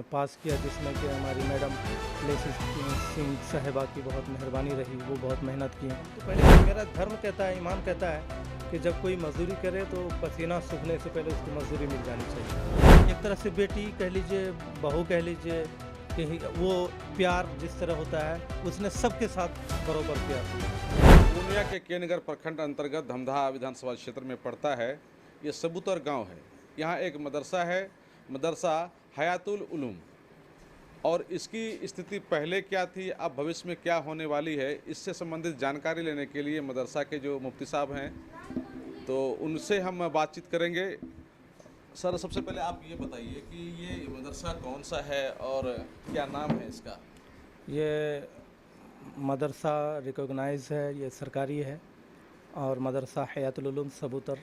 पास किया, जिसमें कि हमारी मैडम लेसी सिंह साहिबा की बहुत मेहरबानी रही, वो बहुत मेहनत की। तो पहले मेरा धर्म कहता है, ईमान कहता है कि जब कोई मजदूरी करे तो पसीना सूखने से पहले उसको मजदूरी मिल जानी चाहिए। एक तरह से बेटी कह लीजिए, बहू कह लीजिए, कि वो प्यार जिस तरह होता है उसने सबके साथ बराबर प्यार किया। पूर्णिया के केनगर प्रखंड अंतर्गत धमदाहा विधानसभा क्षेत्र में पड़ता है। ये सबूतर गांव है। यहाँ एक मदरसा है, मदरसा हयातुल उलूम। और इसकी स्थिति पहले क्या थी, अब भविष्य में क्या होने वाली है, इससे संबंधित जानकारी लेने के लिए मदरसा के जो मुफ्ती साहब हैं तो उनसे हम बातचीत करेंगे। सर, सबसे पहले आप ये बताइए कि ये मदरसा कौन सा है और क्या नाम है इसका? ये मदरसा रिकॉग्नाइज है, ये सरकारी है और मदरसा हयातुल उलूम सबूतर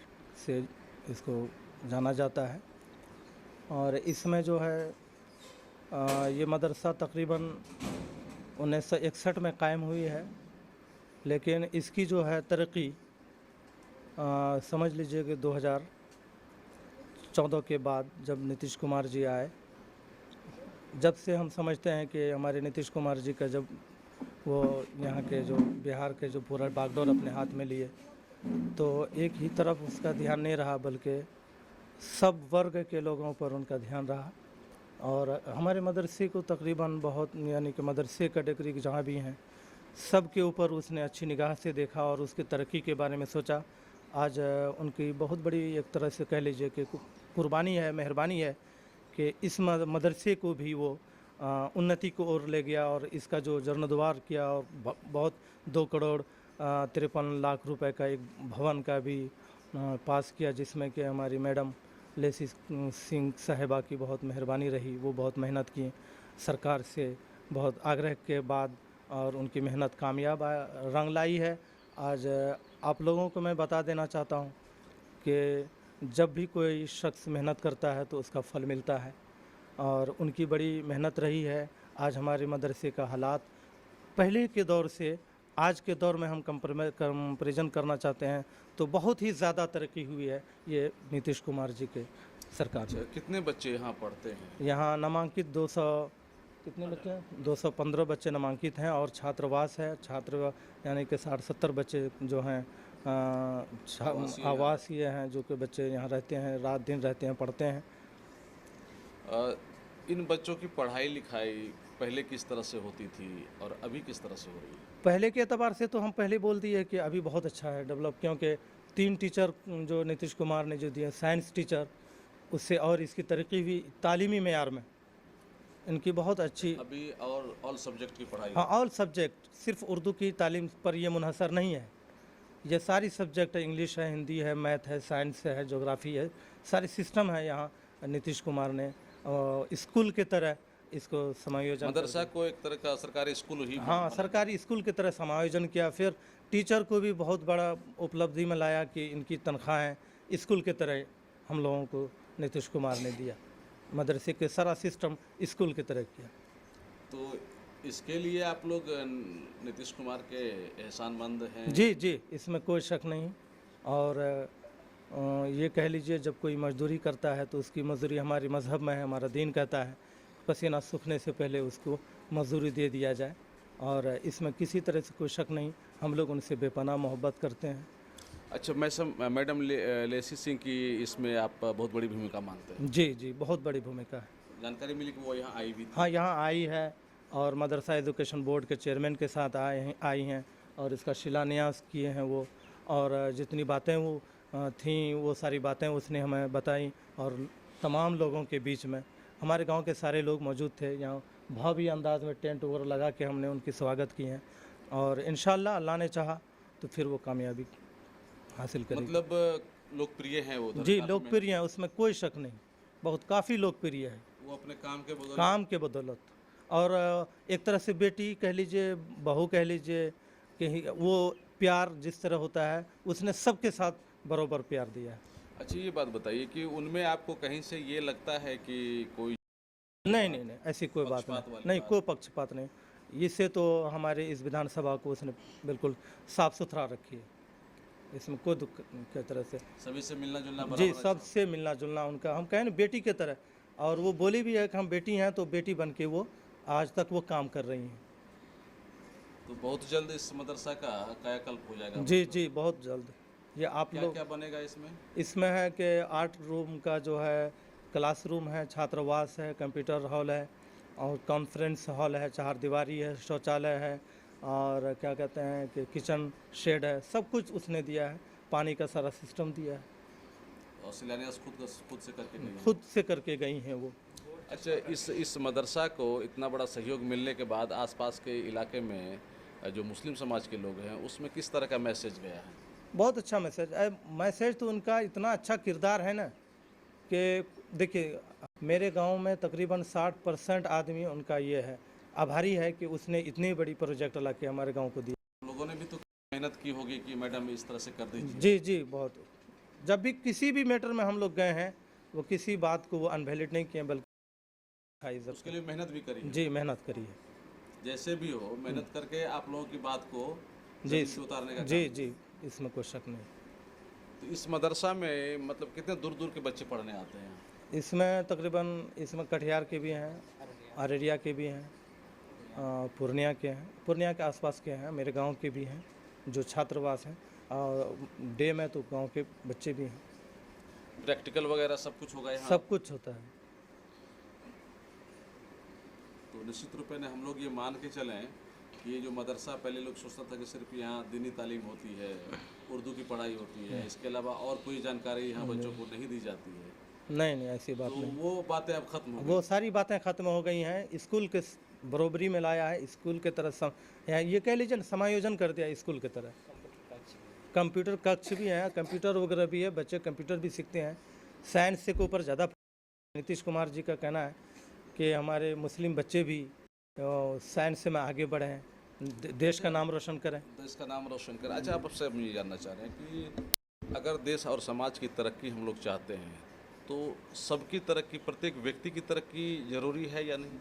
से इसको जाना जाता है। और इसमें जो है ये मदरसा तकरीबन 1961 में कायम हुई है, लेकिन इसकी जो है तरक्की समझ लीजिए कि 2014 के बाद जब नीतीश कुमार जी आए, जब से हम समझते हैं कि हमारे नीतीश कुमार जी का जब वो यहाँ के जो बिहार के जो पूरा बागडोर अपने हाथ में लिए, तो एक ही तरफ उसका ध्यान नहीं रहा बल्कि सब वर्ग के लोगों पर उनका ध्यान रहा। और हमारे मदरसे को तकरीबन बहुत, यानी कि मदरसे कैटेगरी जहाँ भी हैं सब के ऊपर उसने अच्छी निगाह से देखा और उसकी तरक्की के बारे में सोचा। आज उनकी बहुत बड़ी एक तरह से कह लीजिए कि कुर्बानी है, मेहरबानी है कि इस मदरसे को भी वो उन्नति को ओर ले गया और इसका जो जीर्णोद्धार किया और बहुत 2 करोड़ 53 लाख रुपए का एक भवन का भी पास किया, जिसमें कि हमारी मैडम लेसी सिंह साहिबा की बहुत मेहरबानी रही, वो बहुत मेहनत की सरकार से बहुत आग्रह के बाद, और उनकी मेहनत कामयाब रंग लाई है। आज आप लोगों को मैं बता देना चाहता हूँ कि जब भी कोई शख्स मेहनत करता है तो उसका फल मिलता है, और उनकी बड़ी मेहनत रही है। आज हमारे मदरसे का हालात पहले के दौर से आज के दौर में हम कंपैरिजन करना चाहते हैं तो बहुत ही ज़्यादा तरक्की हुई है ये नीतीश कुमार जी के सरकार में। कितने बच्चे यहाँ पढ़ते हैं? यहाँ नामांकित 200 कितने बच्चे हैं, 215 बच्चे नामांकित हैं और छात्रावास है। छात्र यानी कि 60-70 बच्चे जो हैं आवासीय हैं, जो कि बच्चे यहाँ रहते हैं, रात दिन रहते हैं, पढ़ते हैं। इन बच्चों की पढ़ाई लिखाई पहले किस तरह से होती थी और अभी किस तरह से हो रही है? पहले के एतबार से तो हम पहले बोल दिए कि अभी बहुत अच्छा है डेवलप, क्योंकि 3 टीचर जो नीतीश कुमार ने जो दिए, साइंस टीचर, उससे और इसकी तरक्की हुई। तालीमी मेयार में इनकी बहुत अच्छी, अभी और ऑल सब्जेक्ट की पढ़ाई? हाँ, ऑल सब्जेक्ट, सिर्फ उर्दू की तालीम पर ये मुनहसर नहीं है, ये सारी सब्जेक्ट है, इंग्लिश है, हिंदी है, मैथ है, साइंस है, ज्योग्राफी है, सारी सिस्टम है यहाँ नीतीश कुमार ने स्कूल की तरह इसको समायोजन, मदरसा को एक तरह का सरकारी स्कूल ही हाँ, सरकारी स्कूल की तरह समायोजन किया। फिर टीचर को भी बहुत बड़ा उपलब्धि में लाया कि इनकी तनख्वाहें स्कूल की तरह हम लोगों को नीतीश कुमार ने दिया, मदरसे के सारा सिस्टम स्कूल की तरह किया। तो इसके लिए आप लोग नीतीश कुमार के एहसानमंद हैं? जी जी, इसमें कोई शक नहीं। और ये कह लीजिए, जब कोई मजदूरी करता है तो उसकी मजदूरी हमारी मज़हब में है, हमारा दीन कहता है पसीना सूखने से पहले उसको मजदूरी दे दिया जाए, और इसमें किसी तरह से कोई शक नहीं, हम लोग उनसे बेपनाह मोहब्बत करते हैं। अच्छा, मैडम लेसी सिंह की इसमें आप बहुत बड़ी भूमिका मानते हैं? जी जी, बहुत बड़ी भूमिका है। जानकारी मिली कि वो यहाँ आई भी थी? हाँ, यहाँ आई है और मदरसा एजुकेशन बोर्ड के चेयरमैन के साथ आई हैं और इसका शिलान्यास किए हैं वो, और जितनी बातें वो थीं वो सारी बातें उसने हमें बताई, और तमाम लोगों के बीच में हमारे गांव के सारे लोग मौजूद थे। यहाँ भावी अंदाज में टेंट वगैरह लगा के हमने उनकी स्वागत की है, और इंशाल्लाह अल्लाह ने चाहा तो फिर वो कामयाबी हासिल करेगी। मतलब लोकप्रिय हैं वो उधर? जी, लोकप्रिय है, उसमें कोई शक नहीं, बहुत काफ़ी लोकप्रिय है वो अपने काम के बदौलत। और एक तरह से बेटी कह लीजिए, बहू कह लीजिए, कि वो प्यार जिस तरह होता है उसने सबके साथ बराबर प्यार दिया है। अच्छा, ये बात बताइए कि उनमें आपको कहीं से ये लगता है कि कोई नहीं नहीं नहीं, ऐसी कोई बात नहीं, कोई पक्षपात नहीं। इससे तो हमारे इस विधानसभा को उसने बिल्कुल साफ सुथरा रखी है, इसमें कोई दुख की तरह से सभी से मिलना जुलना जी, सबसे मिलना जुलना उनका, हम कहें ना, बेटी की तरह। और वो बोली भी है कि हम बेटी हैं, तो बेटी बन के वो आज तक वो काम कर रही हैं। तो बहुत जल्द इस मदरसा का कायाकल्प हो जाएगा। जी जी, बहुत जल्द। ये आप क्या लोग क्या बनेगा इसमें? इसमें है कि 8 रूम का जो है क्लासरूम है, छात्रावास है, कंप्यूटर हॉल है और कॉन्फ्रेंस हॉल है, 4 दीवारी है, शौचालय है और क्या कहते हैं कि किचन शेड है, सब कुछ उसने दिया है। पानी का सारा सिस्टम दिया है, और शिलान्यास खुद से करके गई हैं। खुद से करके गई हैं वो। अच्छा, इस मदरसा को इतना बड़ा सहयोग मिलने के बाद आसपास के इलाके में जो मुस्लिम समाज के लोग हैं उसमें किस तरह का मैसेज गया है? बहुत अच्छा मैसेज। मैसेज तो उनका इतना अच्छा किरदार है ना कि देखिए, मेरे गांव में तकरीबन 60% आदमी उनका ये है, आभारी है कि उसने इतनी बड़ी प्रोजेक्ट ला के हमारे गांव को दिया। लोगों ने भी तो मेहनत की होगी कि मैडम इस तरह से कर दीजिए। जी जी, बहुत। जब भी किसी भी मैटर में हम लोग गए हैं, वो किसी बात को वो अनवैलिड नहीं किए, बल्कि इज्जत उसके लिए मेहनत भी करी है। जी मेहनत करी है। जैसे भी हो मेहनत करके आप लोगों की बात को जी जमीन से उतारने का जी काम। जी, इसमें कोई शक नहीं। तो इस मदरसा में मतलब कितने दूर दूर के बच्चे पढ़ने आते हैं? इसमें तकरीबन इसमें कटिहार के भी हैं, अररिया के भी हैं, पूर्णिया के हैं, पूर्णिया के आसपास के हैं, मेरे गांव के भी हैं जो छात्रावास हैं, और डे में तो गांव के बच्चे भी हैं। प्रैक्टिकल वगैरह सब कुछ होगा यहाँ? सब कुछ होता है। तो निश्चित रूप में हम लोग ये मान के चलें कि ये जो मदरसा, पहले लोग सोचता था कि सिर्फ यहाँ दीनी तालीम होती है, उर्दू की पढ़ाई होती है, इसके अलावा और कोई जानकारी यहाँ बच्चों को नहीं दी जाती है। नहीं नहीं, ऐसी बात तो नहीं। वो बातें अब खत्म हो गई। वो सारी बातें ख़त्म हो गई हैं। स्कूल के बरोबरी में लाया है, स्कूल के तरह ये कह लीजिए ना, समायोजन कर दिया स्कूल की तरह। कंप्यूटर कक्ष भी है, कंप्यूटर वगैरह भी है, बच्चे कंप्यूटर भी सीखते हैं। साइंस के ऊपर ज़्यादा नीतीश कुमार जी का कहना है कि हमारे मुस्लिम बच्चे भी साइंस में आगे बढ़ें, देश का नाम रोशन करें। देश का नाम रोशन करें। अच्छा, आप आपसे हम ये जानना चाह रहे हैं कि अगर देश और समाज की तरक्की हम लोग चाहते हैं तो सबकी तरक्की, प्रत्येक व्यक्ति की तरक्की जरूरी है या नहीं?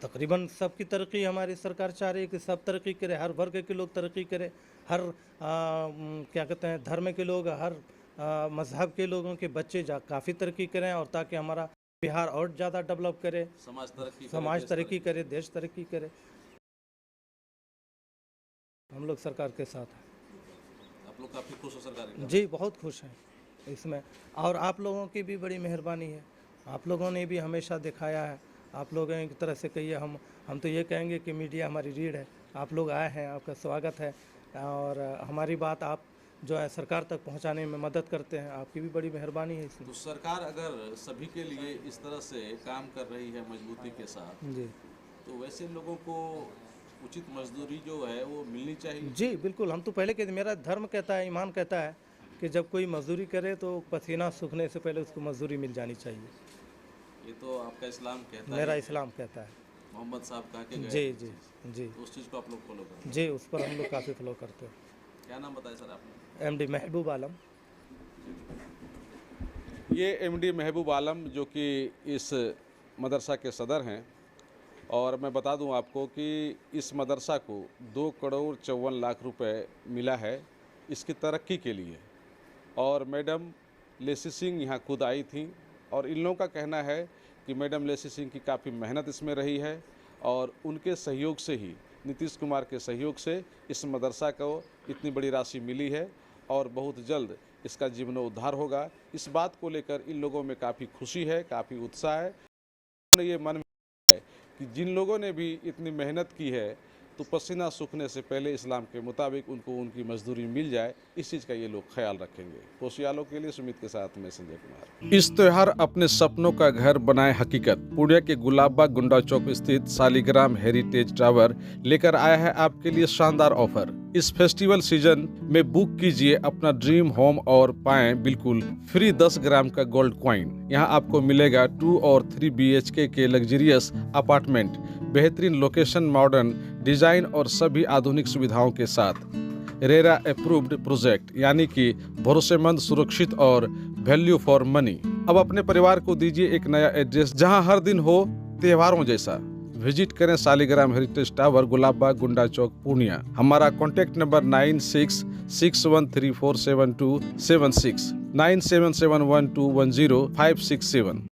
तकरीबन सबकी तरक्की हमारी सरकार चाह रही है कि सब तरक्की करें, हर वर्ग के लोग तरक्की करें, हर क्या कहते हैं धर्म के लोग, हर मज़हब के लोगों के बच्चे काफ़ी तरक्की करें, और ताकि हमारा बिहार और ज़्यादा डेवलप करे, समाज तरक्की करे, समाज देश तरक्की करे, देश तरक्की करे। हम लोग सरकार के साथ हैं। आप लोग काफ़ी खुश हो सरकार की? जी बहुत खुश हैं इसमें, और आप लोगों की भी बड़ी मेहरबानी है। आप लोगों ने भी हमेशा दिखाया है। आप लोगों की तरह से कहिए, हम तो ये कहेंगे कि मीडिया हमारी रीढ़ है। आप लोग आए हैं, आपका स्वागत है, और हमारी बात आप जो है सरकार तक पहुंचाने में मदद करते हैं, आपकी भी बड़ी मेहरबानी है इसमें। तो सरकार अगर सभी के लिए इस तरह से काम कर रही है मजबूती के साथ, जी तो वैसे लोगों को उचित मजदूरी जो है वो मिलनी चाहिए। जी बिल्कुल। हम तो पहले कहते, मेरा धर्म कहता है, ईमान कहता है कि जब कोई मजदूरी करे तो पसीना सूखने से पहले उसको मजदूरी मिल जानी चाहिए। ये तो आपका इस्लाम कहता मेरा है, इस्लाम कहता है। मोहम्मद साहब कह के गए। जी जी जी तो उस चीज़ को आप लोग फॉलो करें। जी, उस पर हम लोग काफ़ी फॉलो करते हैं। क्या नाम बताया सर आपने? MD महबूब आलम। ये MD महबूब आलम जो कि इस मदरसा के सदर हैं, और मैं बता दूं आपको कि इस मदरसा को 2,54,00,000 रुपए मिला है इसकी तरक्की के लिए। और मैडम लेसी सिंह यहाँ खुद आई थी, और इन लोगों का कहना है कि मैडम लेसी सिंह की काफ़ी मेहनत इसमें रही है, और उनके सहयोग से ही, नीतीश कुमार के सहयोग से इस मदरसा को इतनी बड़ी राशि मिली है, और बहुत जल्द इसका जीवनोद्धार होगा। इस बात को लेकर इन लोगों में काफ़ी खुशी है, काफ़ी उत्साह है। उन्होंने ये मन में है कि जिन लोगों ने भी इतनी मेहनत की है, तो पसीना सूखने से पहले इस्लाम के मुताबिक उनको उनकी मजदूरी मिल जाए, इस चीज़ का ये लोग ख्याल रखेंगे। कोसियालों के लिए सुमित के साथ मैं संजय कुमार। इस त्योहार अपने सपनों का घर बनाए हकीकत, पूर्णिया के गुलाबबाग गुंडा चौक स्थित शालिग्राम हेरिटेज टावर लेकर आया है आपके लिए शानदार ऑफर। इस फेस्टिवल सीजन में बुक कीजिए अपना ड्रीम होम और पाएं बिल्कुल फ्री 10 ग्राम का गोल्ड कॉइन। यहाँ आपको मिलेगा 2 और 3 BHK के लग्जरियस अपार्टमेंट, बेहतरीन लोकेशन, मॉडर्न डिजाइन और सभी आधुनिक सुविधाओं के साथ। रेरा अप्रूव्ड प्रोजेक्ट, यानी कि भरोसेमंद, सुरक्षित और वैल्यू फॉर मनी। अब अपने परिवार को दीजिए एक नया एड्रेस जहां हर दिन हो त्योहारों जैसा। विजिट करें शालिग्राम हेरिटेज टावर, गुलाबबाग गुंडा चौक, पूर्णिया। हमारा कॉन्टैक्ट नंबर 9661347276, 9771210567।